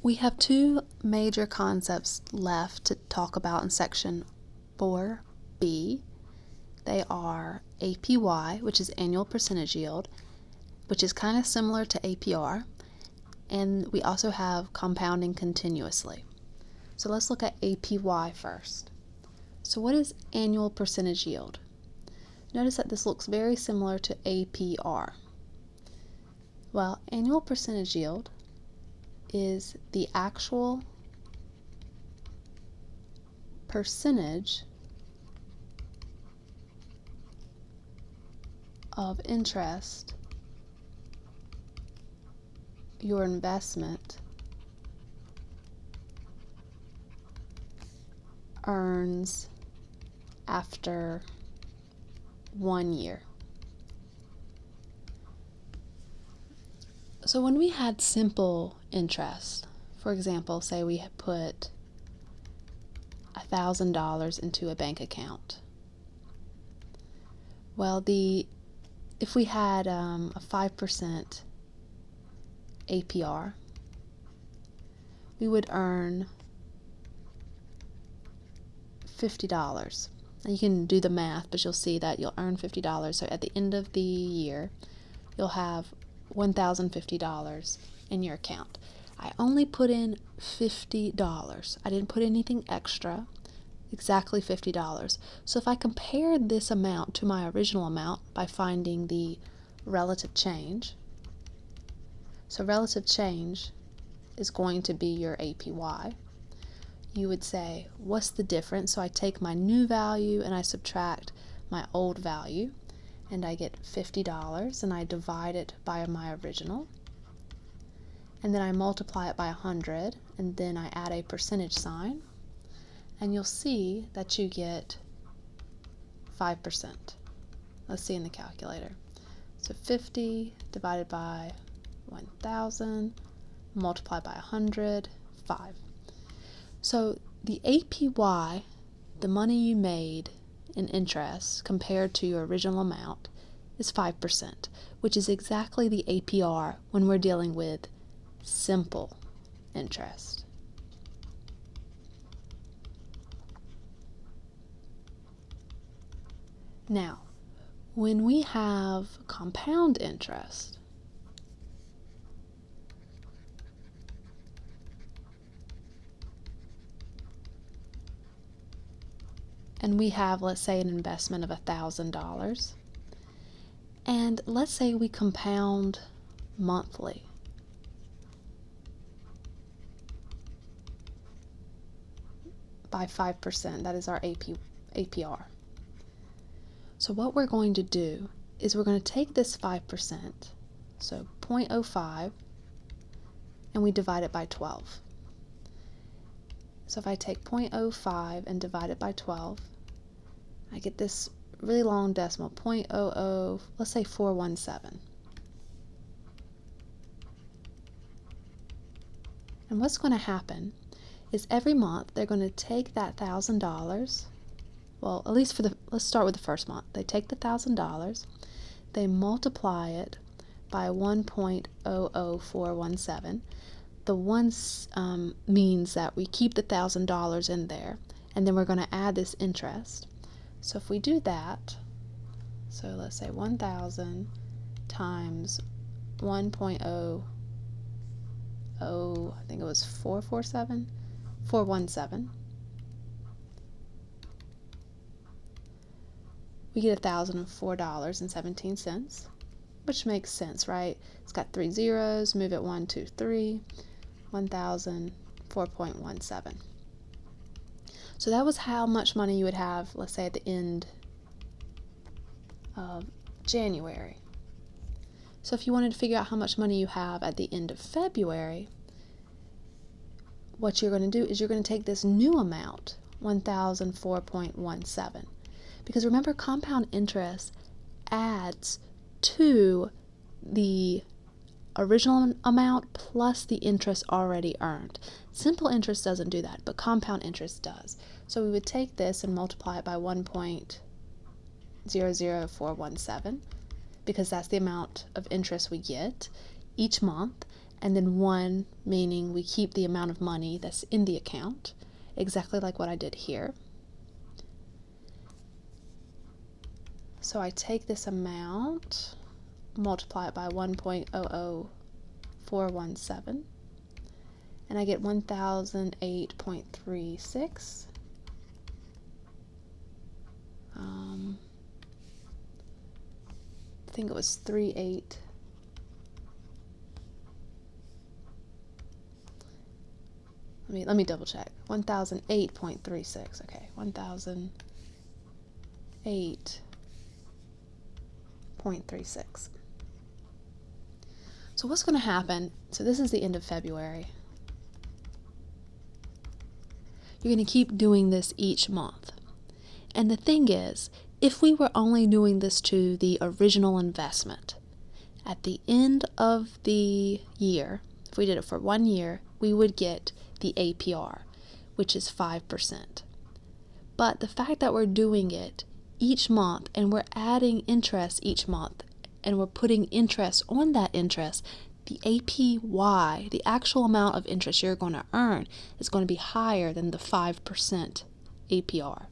We have two major concepts left to talk about in section 4B. They are APY, which is annual percentage yield, which is kind of similar to APR, and we also have compounding continuously. So let's look at APY first. So what is annual percentage yield? Notice that this looks very similar to APR. Well, annual percentage yield is the actual percentage of interest your investment earns after 1 year. So when we had simple interest, for example, say we had put $1,000 into a bank account. Well, if we had a 5% APR, we would earn $50. Now you can do the math, but you'll see that you'll earn $50. So at the end of the year, you'll have $1,050 in your account. I only put in $50. I didn't put anything extra, exactly $50. So if I compare this amount to my original amount by finding the relative change, so relative change is going to be your APY. You would say, what's the difference? So I take my new value and I subtract my old value, and I get $50, and I divide it by my original, and then I multiply it by 100, and then I add a percentage sign, and you'll see that you get 5%. Let's see in the calculator. So 50 divided by 1,000, multiplied by 100, 5. So the APY, the money you made in interest compared to your original amount, is 5%, which is exactly the APR when we're dealing with simple interest. Now, when we have compound interest, and we have, let's say, an investment of $1,000, and let's say we compound monthly. By 5%, that is our APR. So what we're going to do is we're going to take this 5%, so 0.05, and we divide it by 12. So if I take 0.05 and divide it by 12, I get this really long decimal, 0.00, let's say 417. And what's going to happen is every month they're going to take that $1,000, well, at least let's start with the first month. They take the $1,000, they multiply it by 1.00417. The one means that we keep the $1,000 in there, and then we're going to add this interest. So if we do that, so let's say 1,000 times 1.00, I think it was 417, we get $1,004.17, which makes sense, right? It's got 3 zeros, move it 1, 2, 3, 1,004.17. So that was how much money you would have, let's say, at the end of January. So if you wanted to figure out how much money you have at the end of February, what you're going to do is you're going to take this new amount, 1,004.17. Because remember, compound interest adds to the original amount plus the interest already earned. Simple interest doesn't do that, but compound interest does. So we would take this and multiply it by 1.00417, because that's the amount of interest we get each month, and then 1 meaning we keep the amount of money that's in the account, exactly like what I did here. So I take this amount, multiply it by 1.00417, and I get 1008.36. I think it was 38. Let me double check. 1008.36. Okay, 1008.36. So what's going to happen? So this is the end of February. You're going to keep doing this each month. And the thing is, if we were only doing this to the original investment, at the end of the year, if we did it for 1 year, we would get the APR, which is 5%. But the fact that we're doing it each month and we're adding interest each month and we're putting interest on that interest, the APY, the actual amount of interest you're going to earn, is going to be higher than the 5% APR.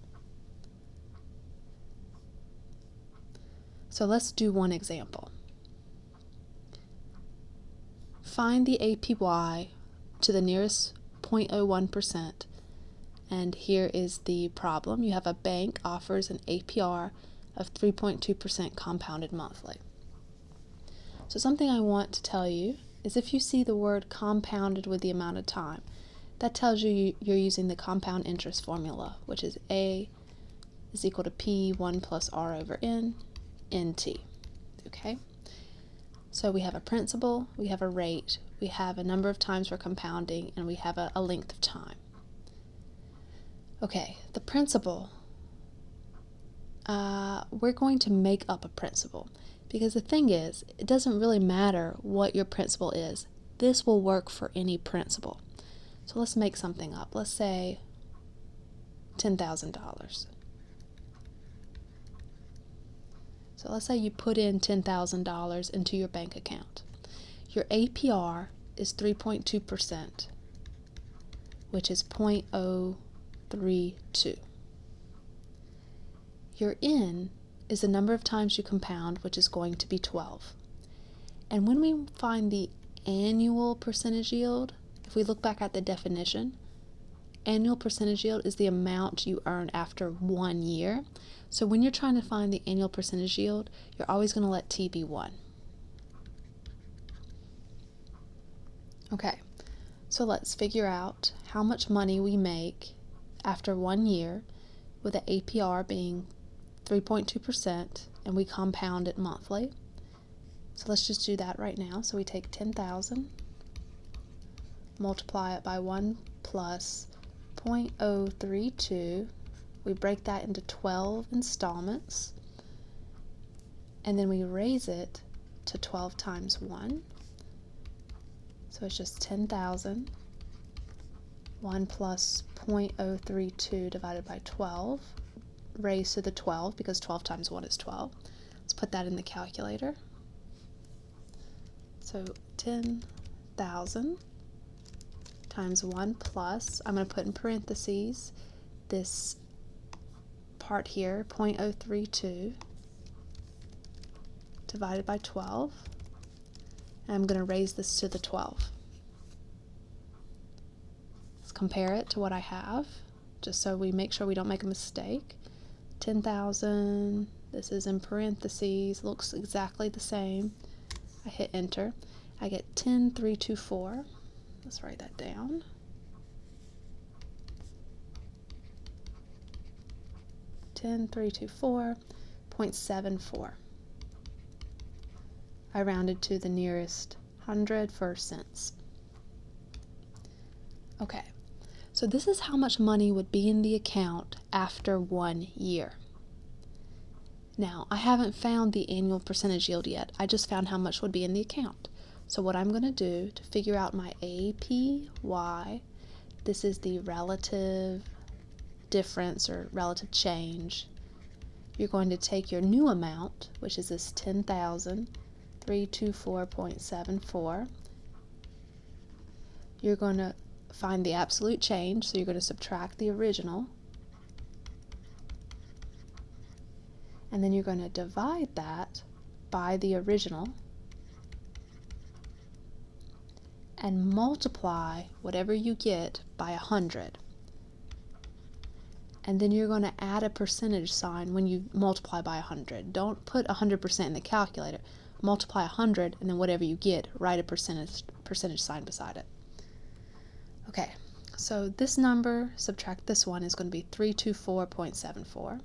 So let's do one example. Find the APY to the nearest 0.01%, and here is the problem. You have a bank offers an APR of 3.2% compounded monthly. So something I want to tell you is if you see the word compounded with the amount of time, that tells you you're using the compound interest formula, which is A is equal to P1 plus R over N, NT. Okay? So we have a principal, we have a rate, we have a number of times for compounding, and we have a length of time. Okay, the principal, we're going to make up a principal, because the thing is, it doesn't really matter what your principal is. This will work for any principal. So let's make something up. Let's say $10,000. So let's say you put in $10,000 into your bank account. Your APR is 3.2%, which is 0.032. Your N is the number of times you compound, which is going to be 12. And when we find the annual percentage yield, if we look back at the definition, annual percentage yield is the amount you earn after 1 year. So when you're trying to find the annual percentage yield, you're always going to let T be 1. Okay, so let's figure out how much money we make after 1 year with the APR being 3.2%, and we compound it monthly. So let's just do that right now. So we take 10,000, multiply it by 1 plus 0.032. We break that into 12 installments, and then we raise it to 12 times 1. So it's just 10,000, 1 plus 0.032 divided by 12, raised to the 12, because 12 times 1 is 12. Let's put that in the calculator. So 10,000 times 1 plus, I'm going to put in parentheses this part here, 0.032 divided by 12, and I'm going to raise this to the 12. Let's compare it to what I have, just so we make sure we don't make a mistake. 10,000, this is in parentheses, looks exactly the same. I hit enter. I get 10,324. Let's write that down. $10,324.74. I rounded to the nearest hundred for cents. Okay, so this is how much money would be in the account after 1 year. Now, I haven't found the annual percentage yield yet. I just found how much would be in the account. So what I'm going to do to figure out my APY, this is the relative difference or relative change. You're going to take your new amount, which is this 10,324.74, you're going to find the absolute change, so you're going to subtract the original, and then you're going to divide that by the original and multiply whatever you get by 100. And then you're going to add a percentage sign when you multiply by 100. Don't put 100% in the calculator. Multiply 100, and then whatever you get, write a percentage sign beside it. Okay, so this number, subtract this one, is going to be 324.74.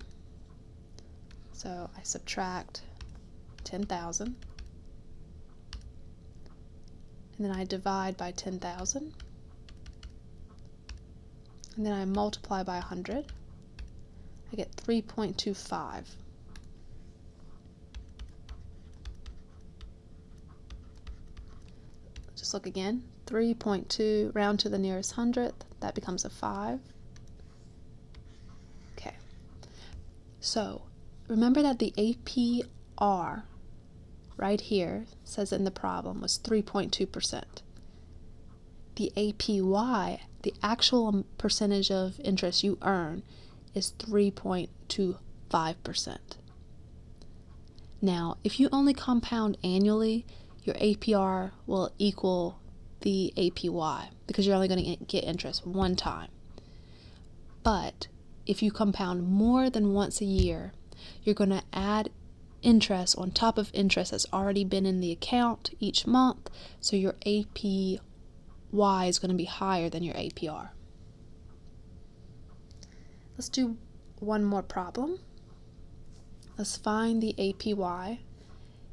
So I subtract 10,000. And then I divide by 10,000. And then I multiply by 100. I get 3.25. Just look again. 3.2, round to the nearest hundredth. That becomes a 5. Okay. So remember that the APR right here says in the problem was 3.2%. The APY, the actual percentage of interest you earn, is 3.25%. Now, if you only compound annually, your APR will equal the APY because you're only going to get interest one time. But if you compound more than once a year, you're going to add interest on top of interest that's already been in the account each month, so your APY is going to be higher than your APR. Let's do one more problem. Let's find the APY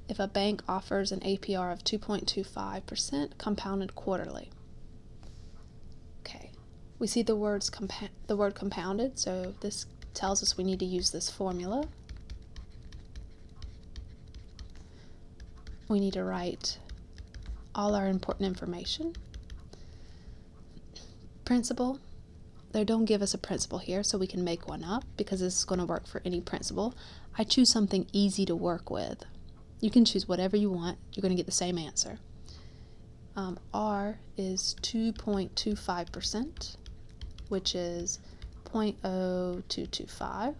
if a bank offers an APR of 2.25% compounded quarterly. Okay, we see the word compounded, so this tells us we need to use this formula. We need to write all our important information. Principal, they don't give us a principal here, so we can make one up because this is going to work for any principal. I choose something easy to work with. You can choose whatever you want. You're going to get the same answer. R is 2.25%, which is 0.0225.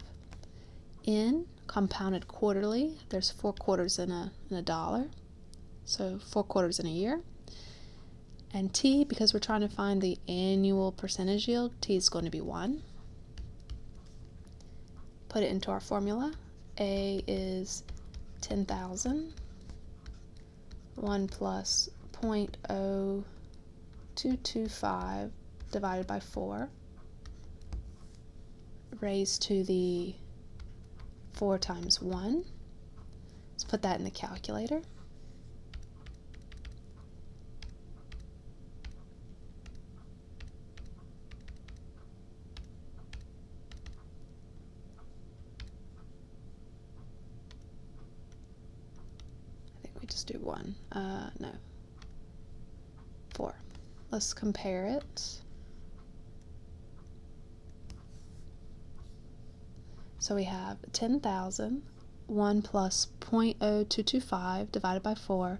N, compounded quarterly. There's 4 quarters in a dollar, so 4 quarters in a year. And T, because we're trying to find the annual percentage yield, T is going to be 1. Put it into our formula. A is 10,000. 1 plus 0.0225 divided by 4 raised to the 4 times 1. Let's put that in the calculator. Just do 1. No. 4. Let's compare it. So we have 10,000, 1 plus 0.0225 divided by 4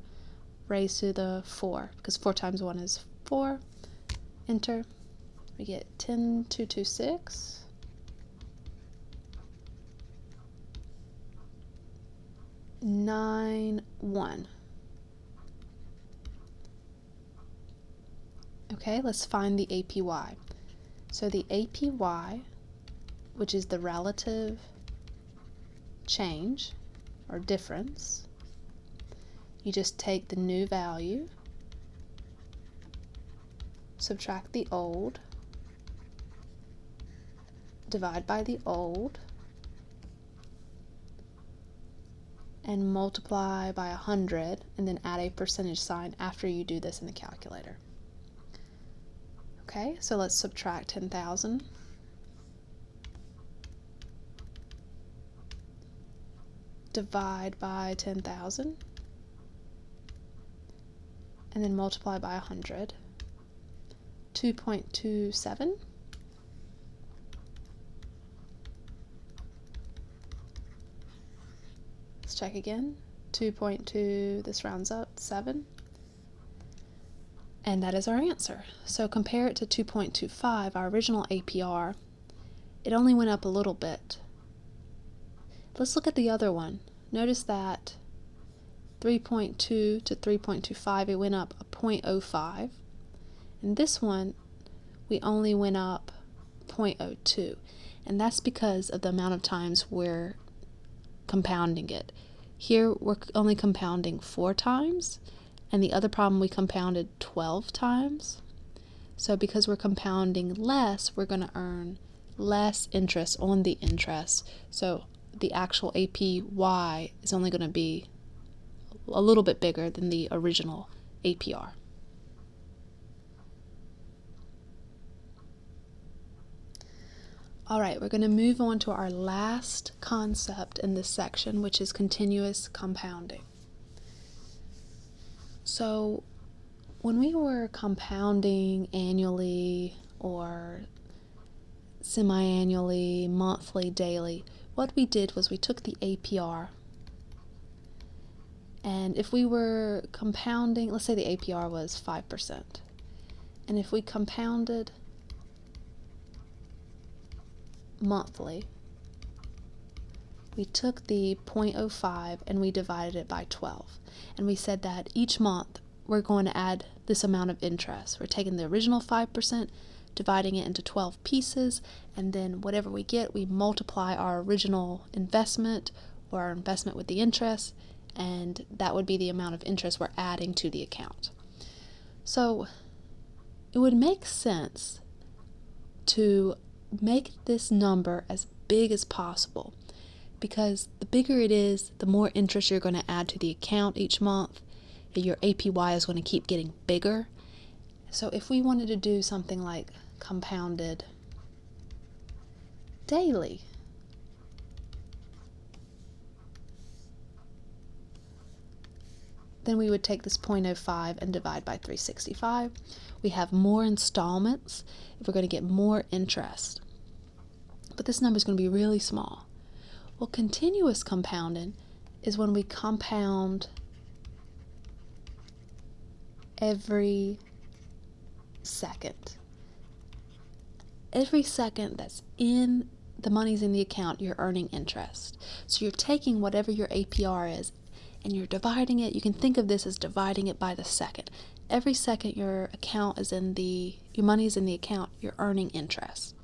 raised to the 4, because 4 times 1 is 4. Enter. We get 10,226. $9.1. Okay, let's find the APY. So the APY, which is the relative change or difference, you just take the new value, subtract the old, divide by the old, and multiply by 100, and then add a percentage sign after you do this in the calculator. Okay, so let's subtract 10,000. Divide by 10,000. And then multiply by 100. 2.27. Let's check again. 2.2, this rounds up, 7. And that is our answer. So compare it to 2.25, our original APR. It only went up a little bit. Let's look at the other one. Notice that 3.2 to 3.25, it went up a 0.05. And this one, we only went up 0.02. And that's because of the amount of times we're compounding it. Here, we're only compounding 4 times. And the other problem, we compounded 12 times. So because we're compounding less, we're going to earn less interest on the interest. So the actual APY is only going to be a little bit bigger than the original APR. All right, we're going to move on to our last concept in this section, which is continuous compounding. So when we were compounding annually or semi-annually, monthly, daily, what we did was we took the APR, and if we were compounding, let's say the APR was 5%, and if we compounded monthly, we took the 0.05 and we divided it by 12. And we said that each month we're going to add this amount of interest. We're taking the original 5%, dividing it into 12 pieces, and then whatever we get, we multiply our original investment or our investment with the interest, and that would be the amount of interest we're adding to the account. So it would make sense to make this number as big as possible, because the bigger it is, the more interest you're going to add to the account each month. Your APY is going to keep getting bigger. So if we wanted to do something like compounded daily, then we would take this 0.05 and divide by 365. We have more installments if we're going to get more interest. But this number is going to be really small. Well, continuous compounding is when we compound every second. Every second that's in the money's in the account, you're earning interest. So you're taking whatever your APR is and you're dividing it. You can think of this as dividing it by the second. Every second your money is in the account, you're earning interest.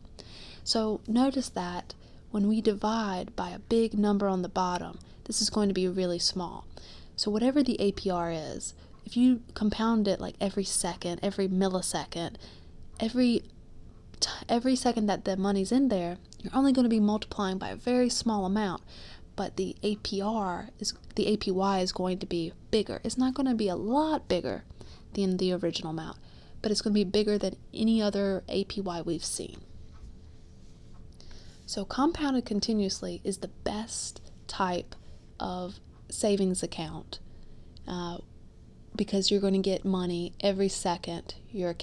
So notice that when we divide by a big number on the bottom, this is going to be really small. So whatever the APR is, if you compound it like every second, every millisecond, every second that the money's in there, you're only going to be multiplying by a very small amount, but the APY is going to be bigger. It's not going to be a lot bigger than the original amount, but it's going to be bigger than any other APY we've seen. So compounded continuously is the best type of savings account because you're going to get money every second your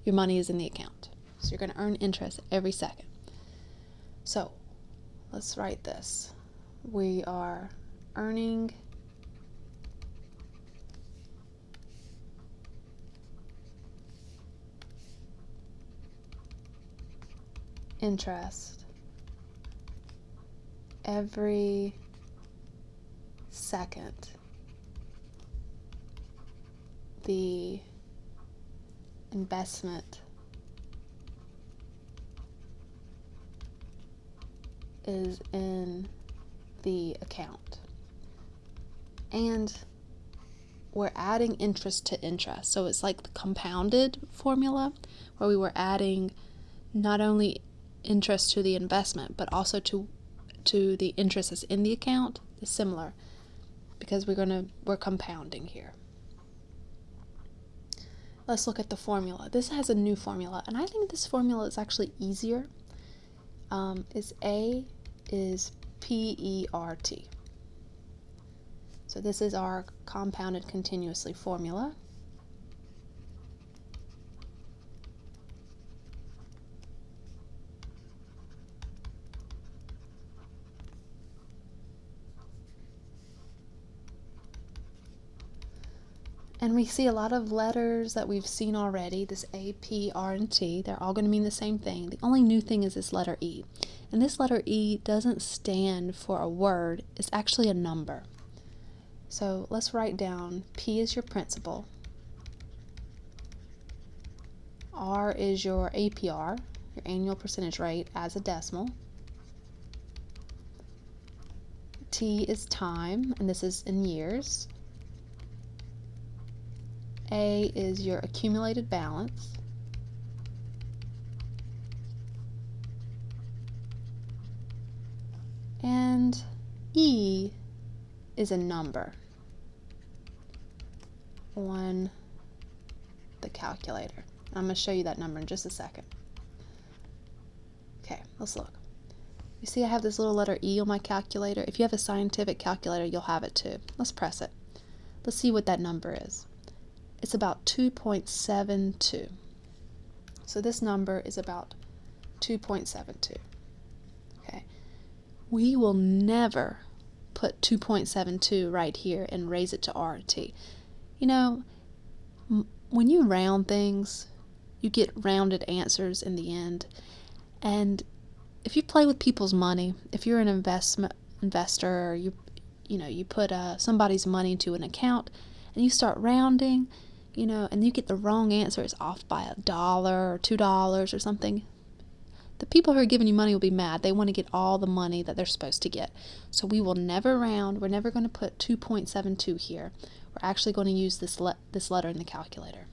money is in the account. So you're going to earn interest every second. So let's write this. We are earning interest every second the investment is in the account. And we're adding interest to interest. So it's like the compounded formula where we were adding not only interest to the investment but also to the interest that's in the account. Is similar because we're compounding here. Let's look at the formula. This has a new formula, and I think this formula is actually easier. A is PERT. So this is our compounded continuously formula. And we see a lot of letters that we've seen already, this A, P, R, and T. They're all going to mean the same thing. The only new thing is this letter E. And this letter E doesn't stand for a word. It's actually a number. So let's write down P is your principal. R is your APR, your annual percentage rate as a decimal. T is time, and this is in years. A is your accumulated balance. And E is a number on the calculator. I'm going to show you that number in just a second. Okay, let's look. You see I have this little letter E on my calculator. If you have a scientific calculator, you'll have it too. Let's press it. Let's see what that number is. It's about 2.72. So this number is about 2.72. Okay. We will never put 2.72 right here and raise it to R or T. You know, when you round things, you get rounded answers in the end. And if you play with people's money, if you're an investor, or you put somebody's money into an account and you start rounding, and you get the wrong answer, it's off by $1 or $2 or something, the people who are giving you money will be mad. They want to get all the money that they're supposed to get. So we will never round. We're never going to put 2.72 here. We're actually going to use this letter in the calculator.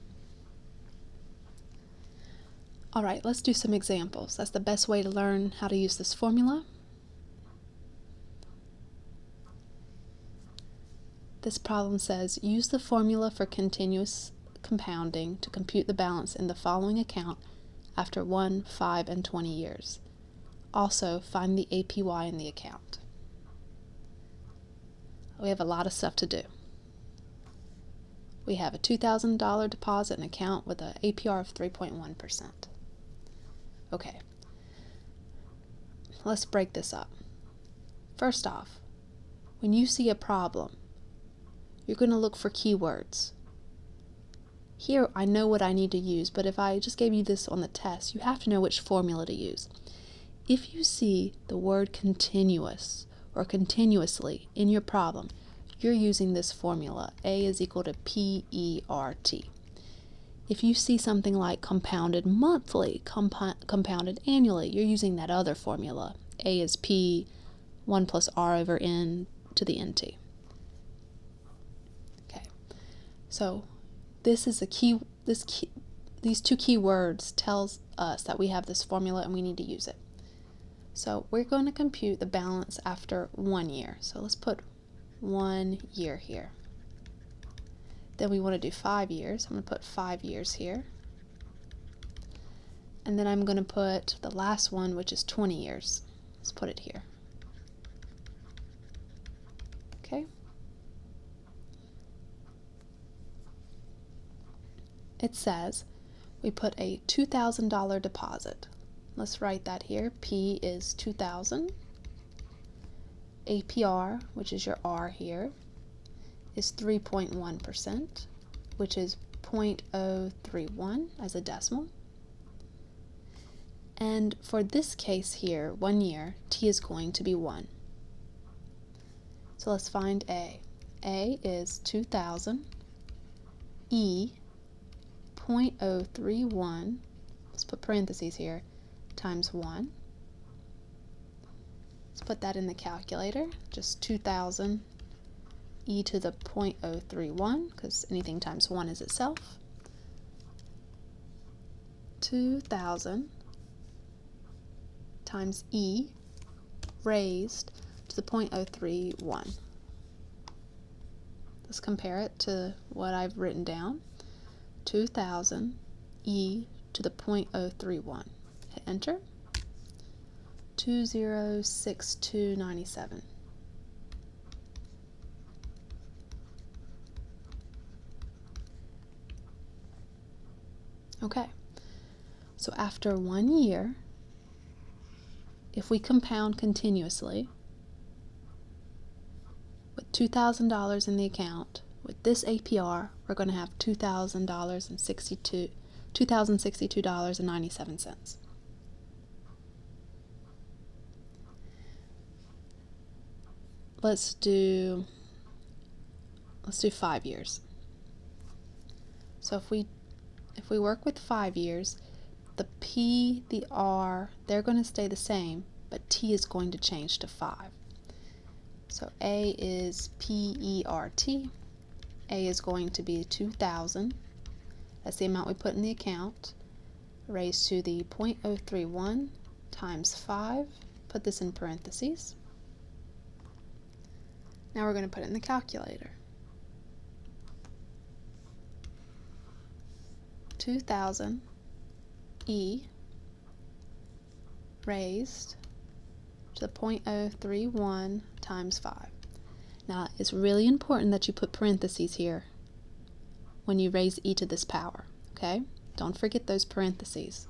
All right, let's do some examples. That's the best way to learn how to use this formula. This problem says, use the formula for continuous compounding to compute the balance in the following account after 1, 5, and 20 years. Also, find the APY in the account. We have a lot of stuff to do. We have a $2,000 deposit in an account with an APR of 3.1%. Okay, let's break this up. First off, when you see a problem, you're going to look for keywords. Here, I know what I need to use, but if I just gave you this on the test, you have to know which formula to use. If you see the word continuous or continuously in your problem, you're using this formula. A is equal to PERT. If you see something like compounded monthly, compounded annually, you're using that other formula. A is P, 1 plus R over N to the NT. Okay, so this is these two key words tells us that we have this formula and we need to use it. So we're going to compute the balance after 1 year. So let's put 1 year here. Then we want to do 5 years. I'm going to put 5 years here. And then I'm going to put the last one, which is 20 years. Let's put it here. Okay. It says we put a $2,000 deposit. Let's write that here. P is 2,000. APR, which is your R here, is 3.1%, which is 0.031 as a decimal. And for this case here, 1 year, T is going to be 1. So let's find A. A is 2,000. E, 0.031, let's put parentheses here, times 1. Let's put that in the calculator, just 2,000 e to the 0.031, because anything times 1 is itself. 2,000 times e raised to the 0.031. Let's compare it to what I've written down. 2,000 e to the 0.031. Hit enter. 206297. Okay, so after 1 year, if we compound continuously with $2,000 in the account With this APR, we're going to have $2,062.97. Let's do 5 years. So if we work with 5 years, the P, the R, they're going to stay the same, but T is going to change to 5. So A is PERT. A is going to be 2,000. That's the amount we put in the account, raised to the 0.031 times 5. Put this in parentheses. Now we're going to put it in the calculator. 2,000 E raised to the 0.031 times 5. Now, it's really important that you put parentheses here when you raise e to this power, okay? Don't forget those parentheses.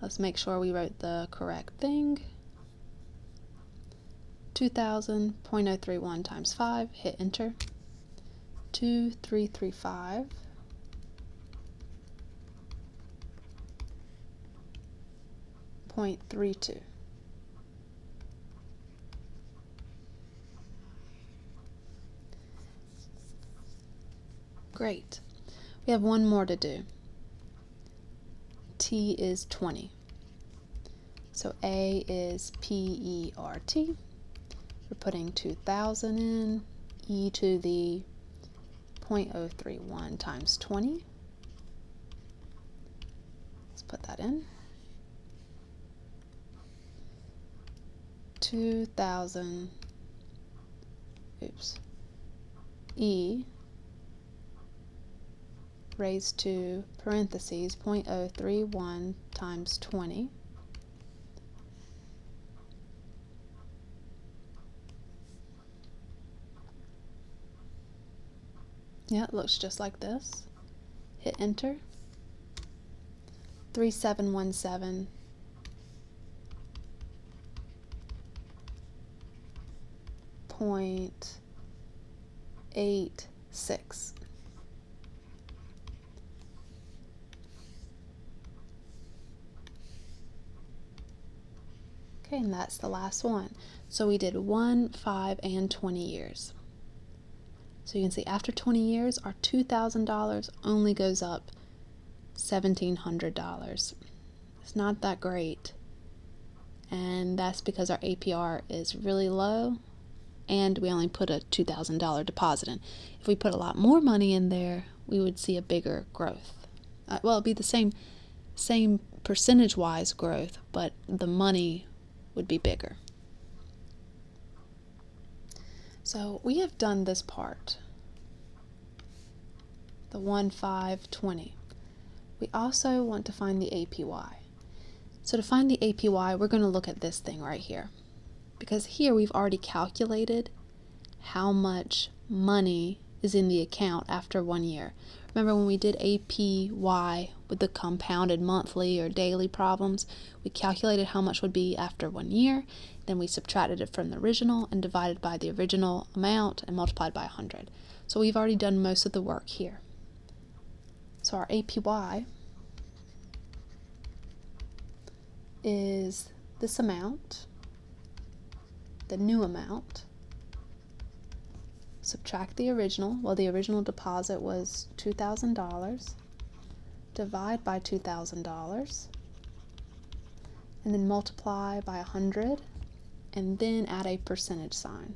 Let's make sure we wrote the correct thing. 2,000, 0.031 times 5, hit enter. 2335.32. Great. We have one more to do. T is 20. So A is PERT. We're putting 2,000 in, e to the 0.031 times 20. Let's put that in. 2,000, E raised to parentheses 0.031 times 20. Yeah, it looks just like this. Hit enter. 3717.86. Okay, and that's the last one. So we did 1, 5, and 20 years. So you can see after 20 years, our $2,000 only goes up $1,700. It's not that great. And that's because our APR is really low and we only put a $2,000 deposit in. If we put a lot more money in there, we would see a bigger growth. Well, it'd be the same percentage-wise growth, but the money would be bigger. So we have done this part, the 1, 5, 20. We also want to find the APY. So to find the APY, we're going to look at this thing right here. Because here we've already calculated how much money is in the account after 1 year. Remember when we did APY with the compounded monthly or daily problems, we calculated how much would be after 1 year, then we subtracted it from the original and divided by the original amount and multiplied by 100. So we've already done most of the work here. So our APY is this amount, the new amount, subtract the original. Well, the original deposit was $2,000. Divide by $2,000. And then multiply by 100. And then add a percentage sign.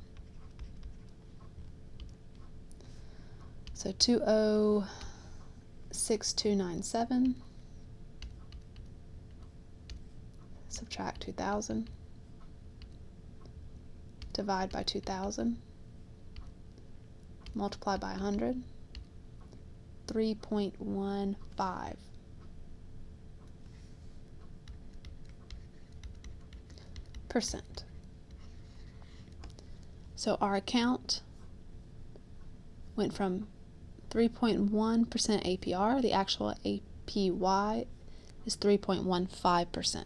So 206297. Subtract 2,000. Divide by 2,000. Multiply by 100, 3.15%. So our account went from 3.1% APR, the actual APY is 3.15%.